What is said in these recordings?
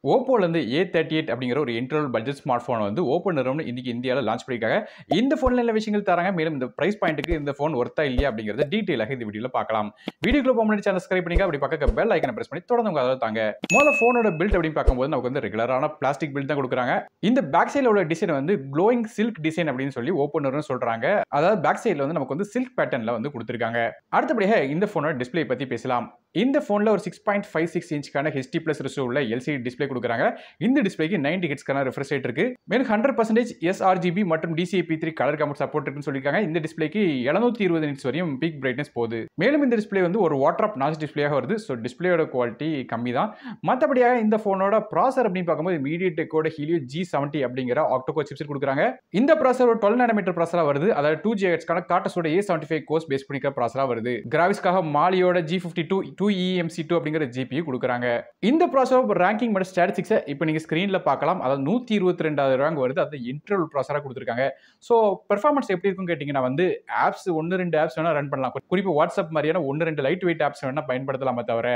ஓப்போல இருந்து A38 அப்படிங்கிற ஒரு என்ட்ரி பட்ஜெட் ஸ்மார்ட் போன் வந்து ஓப்போ நிறுவனம் இன்னைக்கு இந்தியாவில் லான்ச் பண்ணிருக்காங்க. இந்த போன்ல என்ன விஷயங்கள் தராங்க, மேலும் இந்த பிரைஸ் பாயிண்ட்டுக்கு இந்த போன் ஒர்த்தா இல்லையா அப்படிங்கறத டீடைலாக இந்த வீடியோல பார்க்கலாம். வீடியோக்குள்ள போக முன்னாடி சேனல் சப்ஸ்கிரைப் பண்ணிங்க, அப்படி பக்கத்துல பெல் ஐகானை பிரஸ் பண்ணி தொடர்ந்து உங்க ஆதரவு தாங்க. முதல்ல போனோட பில்ட் அப்படின்னு பார்க்கும்போது நமக்கு வந்து ரெகுலரான பிளாஸ்டிக் பில்ட் தான் கொடுக்குறாங்க. இந்த பேக் சைடுல உள்ள டிசைன் வந்து க்ளோயிங் சில்க் டிசைன் அப்படின்னு சொல்லி ஓப்போ நிறுவனம் சொல்றாங்க. அதாவது பேக் சைடுல வந்து நமக்கு வந்து சில்க் பேட்டர்ன்ல வந்து கொடுத்திருக்காங்க. அடுத்தபடியாக இந்த போனோட டிஸ்பிளே பத்தி பேசலாம். இந்த போன்ல ஒரு 6.56 இன்ச்க்கான HD+ ரெசோ உள்ள LCD டிஸ்பிளே கொடுக்குறாங்க. இந்த டிஸ்பிளேக்கு 90 ஹெர்ட்ஸ்க்கான ரிஃப்ரெஷ் ரேட் இருக்கு. மேலும் 100% sRGB மற்றும் DCI-P3 கலர் கம்ஃபர்ட் சப்போர்ட் இருக்குன்னு சொல்லிருக்காங்க. இந்த டிஸ்பிளேக்கு 720 நிட்ஸ் வரையும் பீக் பிரைட்னஸ் போகுது. மேலும் இந்த டிஸ்பிளே வந்து ஒரு வாட்டர் ஆப் நாச் டிஸ்பிளேயாக வருது. ஸோ டிஸ்பிளேயோட குவாலிட்டி கம்மி தான். மற்றபடியாக இந்த போனோட ப்ராசர் அப்படின்னு பார்க்கும்போது MediaTekோட Helio G70 அப்படிங்கிற ஆக்டோ சிப்செட் கொடுக்குறாங்க. இந்த ப்ராசர் ஒரு 12 நானோமீட்டர் ப்ராசரா வருது. அதாவது 2 GHz காட்டஸோட A75 கோர்ஸ் பேஸ் பண்ணிக்கிற ப்ராசரா வருது. கிராபிக்ஸ்க்காக மாலியோட G52 2eMC2 அப்படிங்கிற GPU கொடுக்குறாங்க. இந்த ப்ராசர் ரேங்கிங் மற்றும் ஸ்டாட்டிஸ்டிக்ஸை இப்போ நீங்க ஸ்கிரீன்ல பார்க்கலாம். அதாவது 122வது ரேங்க் வருது. அது இன்டர்வல் ப்ராசரா கொடுத்துருக்காங்க. ஸோ பெர்ஃபார்மன்ஸ் எப்படி இருக்குன்னு கேட்டீங்கன்னா வந்து ஆப்ஸ் 1-2 ஆப்ஸ் வேணா ரன் பண்ணலாம். குறிப்பாக வாட்ஸ்அப் மாதிரியான 1-2 லைட் வெயிட் ஆப்ஸ் வேணா பயன்படுத்தலாமே தவிர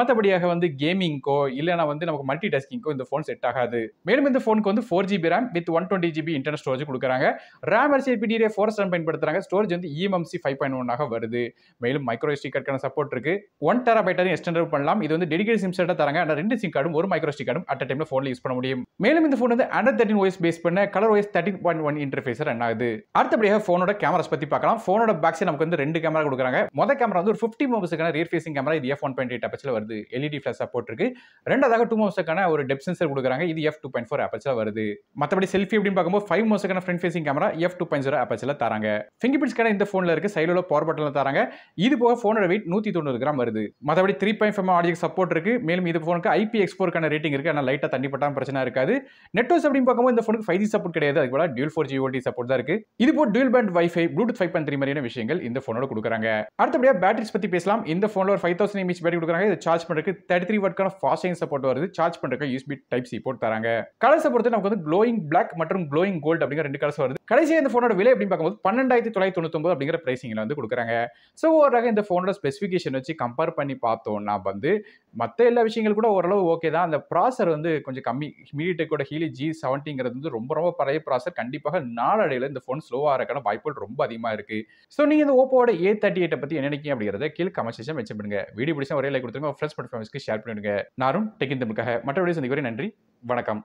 மற்றபடியாக வந்து கேமிங்கோ இல்லைனா வந்து நமக்கு மல்டி டாஸ்கிங்கோ இந்த ஃபோன் செட் ஆகாது. மேலும் இந்த ஃபோனுக்கு வந்து 4GB RAM with 120GB internal storage கொடுக்குறாங்க. ரேம் RCPDRA 4 பயன்படுத்துறாங்க. ஸ்டோரேஜ் வந்து eMMC 5.1 வருது. மேலும் மைக்ரோ SD கார்டுக்கான சப்போர்ட் இருக்கு. 1TB எக்ஸ்டெண்டர் பண்ணலாம். இது வந்து டெடிகேட் சிம் செட்டா தராங்க. ஆனா 2 சிம் கார்டும் ஒரு மைக்ரோ SD கார்டும் அட் டைம்ல போன்ல யூஸ் பண்ண முடியும். மேலும் இந்த போன் வந்து Android 13 OS பேஸ் பண்ண ColorOS 13.1 இன்டர்ஃபேஸ் ரன் ஆகுது. அடுத்தபடியாக போனோட கேமராஸ் பத்தி பார்க்கலாம். போனோட பேக் சைடு நமக்கு வந்து 2 கேமரா கொடுக்குறாங்க. முதல் கேமரா வந்து ஒரு 50 மெகாபிக்சலுக்கான ரியர் ஃபேசிங் கேமரா. இது f1.8 அபர்ச்சர்ல வருது. LED ஃபிளாஷ் சப்போர்ட் இருக்கு. ரெண்டாவதாக 2 மெகாபிக்சலுக்கான ஒரு டெப்த் சென்சார் கொடுக்குறாங்க. இது f2.4 அபர்ச்சர்ல வருது. மத்தபடி செல்ஃபி அப்படின்னு பார்க்கும்போது 5 மெகாபிக்சலுக்கான ஃப்ரண்ட் ஃபேசிங் கேமரா f2.0 அபர்ச்சர்ல தராங்க. ஃபிங்கர் பிரிண்ட் ஸ்கேனர் இந்த போன்ல இருக்கு. சைடுல பவர் பட்டன்ல தராங்க. இது போக போனோட வெயிட் 190 கிராம் வருது. மத்தபடி 3.5 ஆடியோ சப்போர்ட் இருக்கு. மேலும் இது போனுக்கு IP-X4 ரேட்டிங் இருக்கு. ஆனா லைட்டா தண்ணி பட்டாம பிரச்சனை இருக்காது. நெட்வொர்க்ஸ் அப்படின்னு பார்க்கும்போது இந்த போனுக்கு 5G சப்போர்ட் கிடையாது. அதுக்கு பதிலா Dual 4G VoLTE சப்போர்ட் தான் இருக்கு. இது போல Dual Band Wi-Fi, Bluetooth 5.3 மாதிரியான விஷயங்கள் இந்த போனோட கொடுக்குறாங்க. அடுத்தபடியா பேட்டரிஸ் பத்தி பேசலாம். இந்த போன்ல ஒரு 5000 mAh பேட்டரி கொடுக்குறாங்க. இது சார்ஜ் பண்றதுக்கு 33 வாட்க்கான ஃபாஸ்ட் சார்ஜிங் சப்போர்ட் வருது. சார்ஜ் பண்றதுக்கு USB Type-C போர்ட் தராங்க. கலர்ஸ் பொறுத்து நமக்கு வந்து glowing black மற்றும் glowing gold அப்படிங்கிற 2 கலர்ஸ் வருது. கடைசியா இந்த போனோட விலை அப்படின்னு பார்க்கும்போது 12999 அப்படிங்கிற பிரைசிங்ல வந்து கொடுக்குறாங்க. சோ ஓவராக இந்த போனோட ஸ்பெசிஃபிகேஷன் வச்சு கம்பேர் பண்ணி பார்த்தோம்னா வந்து மத்த எல்லா விஷயங்கள் கூட ஓரளவு ஓகே தான். அந்த ப்ராசர் வந்து கொஞ்சம் கம்மி. MediaTekோட Helio G70ங்கிறது வந்து ரொம்ப பழைய ப்ராசர். கண்டிப்பாக நாளடைவில் இந்த போன் ஸ்லோவா இருக்கான வாய்ப்புகள் ரொம்ப அதிகமா இருக்கு. சோ நீங்க இந்த ஓப்போவோட A38 பத்தி என்ன நினைக்கிறீங்க அப்படிங்கறத கீழ கமெண்ட் செக்ஷன்ல மென்ஷன் பண்ணுங்க. வீடியோ பிடிச்சா ஒரே லைக் கொடுத்துருங்க. உங்க ஃப்ரெண்ட்ஸ் மற்றும் ஃபேமிலிக்கு ஷேர் பண்ணிடுங்க. நானும் டெக் இன் தமிழுக்காக மற்ற வீடியோஸ் சந்திக்கிறேன். நன்றி, வணக்கம்.